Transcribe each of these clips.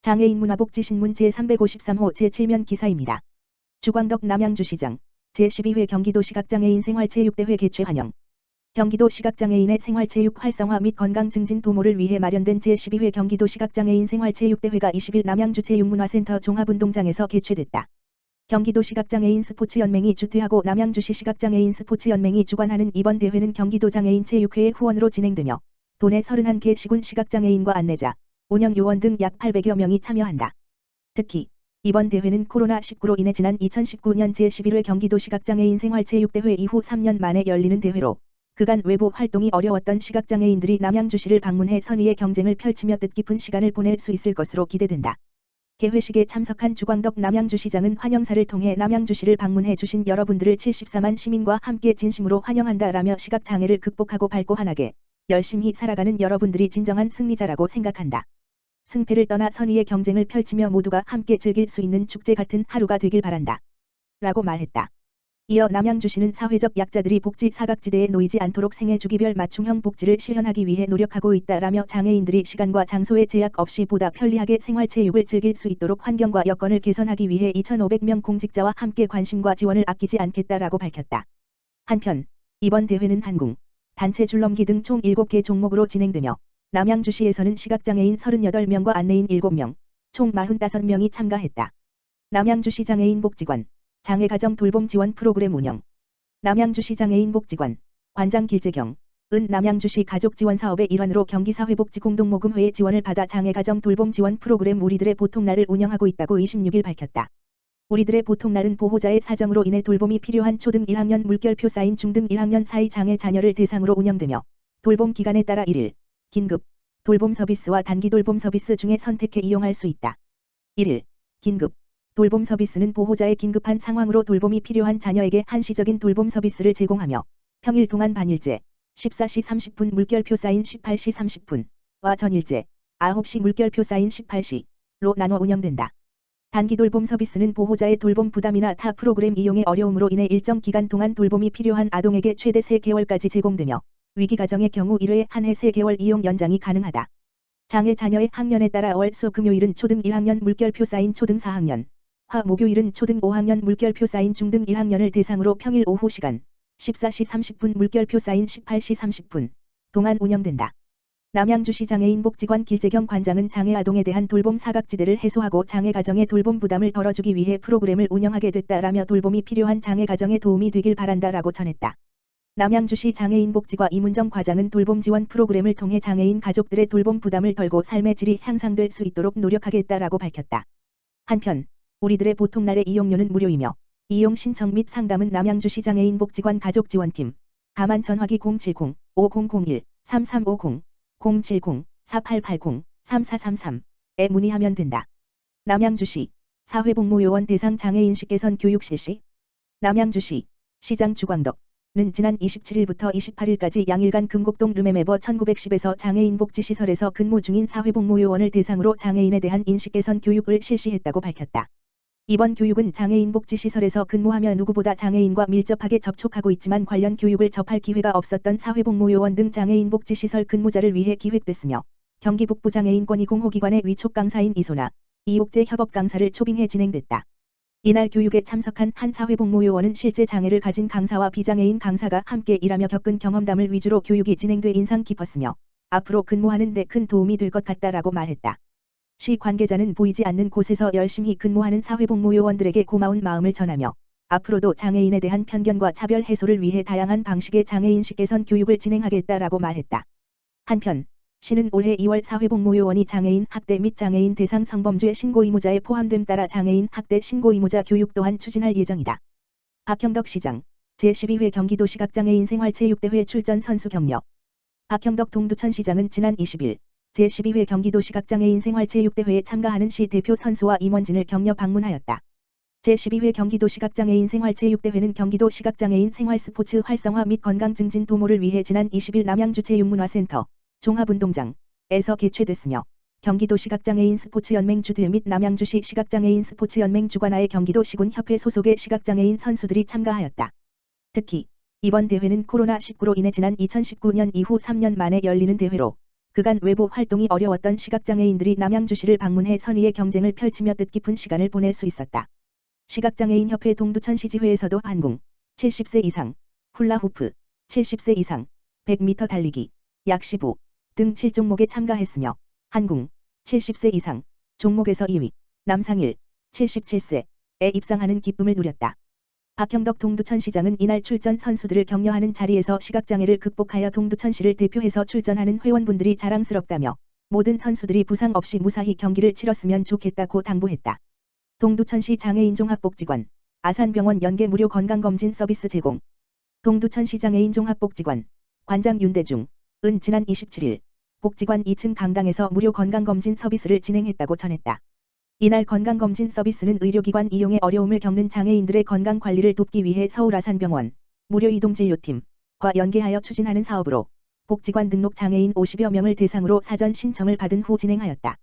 장애인 문화복지신문 제353호 제7면 기사입니다. 주광덕 남양주시장 제12회 경기도 시각장애인 생활체육대회 개최 환영. 경기도 시각장애인의 생활체육 활성화 및 건강 증진 도모를 위해 마련된 제12회 경기도 시각장애인 생활체육대회가 20일 남양주 체육문화센터 종합운동장에서 개최됐다. 경기도 시각장애인 스포츠연맹이 주최하고 남양주시 시각장애인 스포츠연맹이 주관하는 이번 대회는 경기도 장애인 체육회의 후원으로 진행되며 도내 31개 시군 시각장애인과 안내자, 운영요원 등 약 800여 명이 참여한다. 특히 이번 대회는 코로나19로 인해 지난 2019년 제11회 경기도 시각장애인 생활체육대회 이후 3년 만에 열리는 대회로 그간 외부 활동이 어려웠던 시각장애인들이 남양주시를 방문해 선의의 경쟁을 펼치며 뜻깊은 시간을 보낼 수 있을 것으로 기대된다. 개회식에 참석한 주광덕 남양주시장은 환영사를 통해 남양주시를 방문해 주신 여러분들을 74만 시민과 함께 진심으로 환영한다라며 시각장애를 극복하고 밝고 환하게 열심히 살아가는 여러분들이 진정한 승리자라고 생각한다. 승패를 떠나 선의의 경쟁을 펼치며 모두가 함께 즐길 수 있는 축제 같은 하루가 되길 바란다. 라고 말했다. 이어 남양주시는 사회적 약자들이 복지 사각지대에 놓이지 않도록 생애 주기별 맞춤형 복지를 실현하기 위해 노력하고 있다라며 장애인들이 시간과 장소의 제약 없이 보다 편리하게 생활체육을 즐길 수 있도록 환경과 여건을 개선하기 위해 2,500명 공직자와 함께 관심과 지원을 아끼지 않겠다라고 밝혔다. 한편 이번 대회는 한궁, 단체 줄넘기 등 총 7개 종목으로 진행되며 남양주시에서는 시각장애인 38명과 안내인 7명, 총 45명이 참가했다. 남양주시 장애인복지관, 장애가정 돌봄 지원 프로그램 운영. 남양주시 장애인복지관, 관장 길재경, 은 남양주시 가족지원사업의 일환으로 경기사회복지공동모금회의 지원을 받아 장애가정 돌봄 지원 프로그램 우리들의 보통날을 운영하고 있다고 26일 밝혔다. 우리들의 보통날은 보호자의 사정으로 인해 돌봄이 필요한 초등 1학년 물결표 쌓인 중등 1학년 사이 장애 자녀를 대상으로 운영되며 돌봄 기간에 따라 1일, 긴급, 돌봄 서비스와 단기 돌봄 서비스 중에 선택해 이용할 수 있다. 1일, 긴급, 돌봄 서비스는 보호자의 긴급한 상황으로 돌봄이 필요한 자녀에게 한시적인 돌봄 서비스를 제공하며 평일 동안 반일제, 14시 30분 물결표 쌓인 18시 30분와 전일제, 9시 물결표 쌓인 18시로 나눠 운영된다. 단기 돌봄 서비스는 보호자의 돌봄 부담이나 타 프로그램 이용의 어려움으로 인해 일정 기간 동안 돌봄이 필요한 아동에게 최대 3개월까지 제공되며 위기 가정의 경우 1회에 한해 3개월 이용 연장이 가능하다. 장애 자녀의 학년에 따라 월, 수, 금요일은 초등 1학년 물결표 쌓인 초등 4학년, 화, 목요일은 초등 5학년 물결표 쌓인 중등 1학년을 대상으로 평일 오후 시간 14시 30분 물결표 쌓인 18시 30분 동안 운영된다. 남양주시 장애인복지관 길재경 관장은 장애 아동에 대한 돌봄 사각지대를 해소하고 장애 가정의 돌봄 부담을 덜어주기 위해 프로그램을 운영하게 됐다라며 돌봄이 필요한 장애 가정에 도움이 되길 바란다라고 전했다. 남양주시 장애인복지과 이문정 과장은 돌봄 지원 프로그램을 통해 장애인 가족들의 돌봄 부담을 덜고 삶의 질이 향상될 수 있도록 노력하겠다라고 밝혔다. 한편 우리들의 보통날의 이용료는 무료이며 이용 신청 및 상담은 남양주시 장애인복지관 가족지원팀, 가만 전화기 070-5001-3350, 070-4880-3433에 문의하면 된다. 남양주시 사회복무요원 대상 장애인식 개선 교육 실시. 남양주시 시장 주광덕 는 지난 27일부터 28일까지 양일간 금곡동 르메메버 1910에서 장애인복지시설에서 근무 중인 사회복무요원을 대상으로 장애인에 대한 인식 개선 교육을 실시했다고 밝혔다. 이번 교육은 장애인복지시설에서 근무하며 누구보다 장애인과 밀접하게 접촉하고 있지만 관련 교육을 접할 기회가 없었던 사회복무요원 등 장애인복지시설 근무자를 위해 기획됐으며 경기 북부 장애인권익공호기관의 위촉 강사인 이소나, 이옥재 협업 강사를 초빙해 진행됐다. 이날 교육에 참석한 한 사회복무요원은 실제 장애를 가진 강사와 비장애인 강사가 함께 일하며 겪은 경험담을 위주로 교육이 진행돼 인상 깊었으며 앞으로 근무하는 데 큰 도움이 될 것 같다라고 말했다. 시 관계자는 보이지 않는 곳에서 열심히 근무하는 사회복무요원들에게 고마운 마음을 전하며 앞으로도 장애인에 대한 편견과 차별 해소를 위해 다양한 방식의 장애인식 개선 교육을 진행하겠다라고 말했다. 한편 시는 올해 2월 사회복무요원이 장애인 학대 및 장애인 대상 성범죄 신고 의무자에 포함됨 따라 장애인 학대 신고 의무자 교육 또한 추진할 예정이다. 박형덕 시장 제12회 경기도 시각장애인 생활체육대회 출전 선수 격려. 박형덕 동두천시장은 지난 20일 제12회 경기도 시각장애인 생활체육대회에 참가하는 시 대표 선수와 임원진을 격려 방문하였다. 제12회 경기도 시각장애인 생활체육대회는 경기도 시각장애인 생활스포츠 활성화 및 건강 증진 도모를 위해 지난 20일 남양주 체육문화센터 종합운동장에서 개최됐으며 경기도 시각장애인 스포츠연맹 주최 및 남양주시 시각장애인 스포츠연맹 주관하에 경기도 시군협회 소속의 시각장애인 선수들이 참가하였다. 특히 이번 대회는 코로나19로 인해 지난 2019년 이후 3년 만에 열리는 대회로 그간 외부 활동이 어려웠던 시각장애인들이 남양주시를 방문해 선의의 경쟁을 펼치며 뜻깊은 시간을 보낼 수 있었다. 시각장애인협회 동두천시지회에서도 한궁, 70세 이상, 훌라후프, 70세 이상, 100m 달리기, 약시부 등 7종목에 참가했으며 한궁, 70세 이상, 종목에서 2위, 남상일, 77세에 입상하는 기쁨을 누렸다. 박형덕 동두천시장은 이날 출전 선수들을 격려하는 자리에서 시각장애를 극복하여 동두천시를 대표해서 출전하는 회원분들이 자랑스럽다며 모든 선수들이 부상 없이 무사히 경기를 치렀으면 좋겠다고 당부했다. 동두천시 장애인종합복지관, 아산병원 연계 무료 건강검진 서비스 제공. 동두천시 장애인종합복지관, 관장 윤대중, 은 지난 27일 복지관 2층 강당에서 무료 건강검진 서비스를 진행했다고 전했다. 이날 건강검진 서비스는 의료기관 이용에 어려움을 겪는 장애인들의 건강관리를 돕기 위해 서울아산병원 무료이동진료팀과 연계하여 추진하는 사업으로 복지관 등록 장애인 50여 명을 대상으로 사전 신청을 받은 후 진행하였다.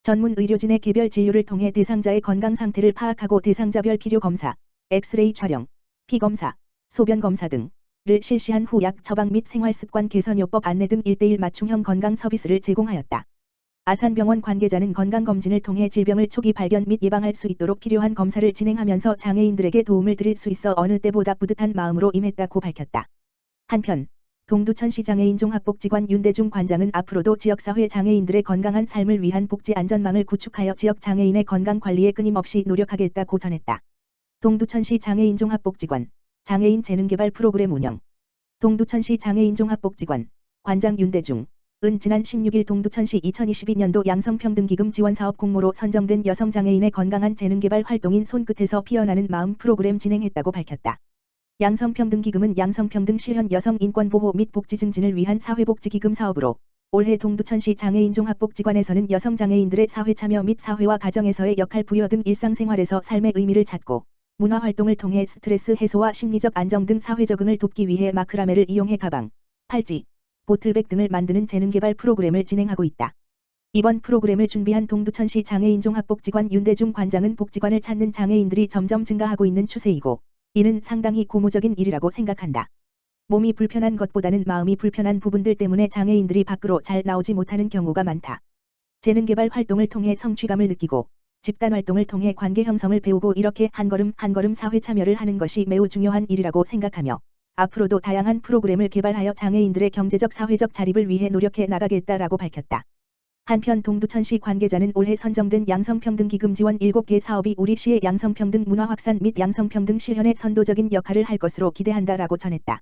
전문 의료진의 개별 진료를 통해 대상자의 건강 상태를 파악하고 대상자별 필요검사, 엑스레이 촬영, 피검사, 소변검사 등을 실시한 후 약 처방 및 생활습관 개선요법 안내 등 1:1 맞춤형 건강 서비스를 제공하였다. 아산병원 관계자는 건강검진을 통해 질병을 초기 발견 및 예방할 수 있도록 필요한 검사를 진행하면서 장애인들에게 도움을 드릴 수 있어 어느 때보다 뿌듯한 마음으로 임했다고 밝혔다. 한편 동두천시 장애인종합복지관 윤대중 관장은 앞으로도 지역사회 장애인들의 건강한 삶을 위한 복지 안전망을 구축하여 지역 장애인의 건강관리에 끊임없이 노력하겠다고 전했다. 동두천시 장애인종합복지관, 장애인 재능개발 프로그램 운영. 동두천시 장애인종합복지관, 관장 윤대중, 은 지난 16일 동두천시 2022년도 양성평등기금 지원사업 공모로 선정된 여성장애인의 건강한 재능개발 활동인 손끝에서 피어나는 마음 프로그램 진행했다고 밝혔다. 양성평등기금은 양성평등 실현 여성 인권보호 및 복지 증진을 위한 사회복지기금 사업으로 올해 동두천시 장애인종합복지관에서는 여성장애인들의 사회참여 및 사회와 가정에서의 역할 부여 등 일상생활에서 삶의 의미를 찾고 문화활동을 통해 스트레스 해소와 심리적 안정 등 사회 적응을 돕기 위해 마크라메를 이용해 가방, 팔찌, 보틀백 등을 만드는 재능개발 프로그램을 진행하고 있다. 이번 프로그램을 준비한 동두천시 장애인종합복지관 윤대중 관장은 복지관을 찾는 장애인들이 점점 증가하고 있는 추세이고 이는 상당히 고무적인 일이라고 생각한다. 몸이 불편한 것보다는 마음이 불편한 부분들 때문에 장애인들이 밖으로 잘 나오지 못하는 경우가 많다. 재능개발 활동을 통해 성취감을 느끼고 집단활동을 통해 관계 형성을 배우고 이렇게 한 걸음 한 걸음 사회 참여를 하는 것이 매우 중요한 일이라고 생각하며 앞으로도 다양한 프로그램을 개발하여 장애인들의 경제적 사회적 자립을 위해 노력해 나가겠다라고 밝혔다. 한편 동두천시 관계자는 올해 선정된 양성평등기금 지원 7개 사업이 우리 시의 양성평등 문화 확산 및 양성평등 실현에 선도적인 역할을 할 것으로 기대한다라고 전했다.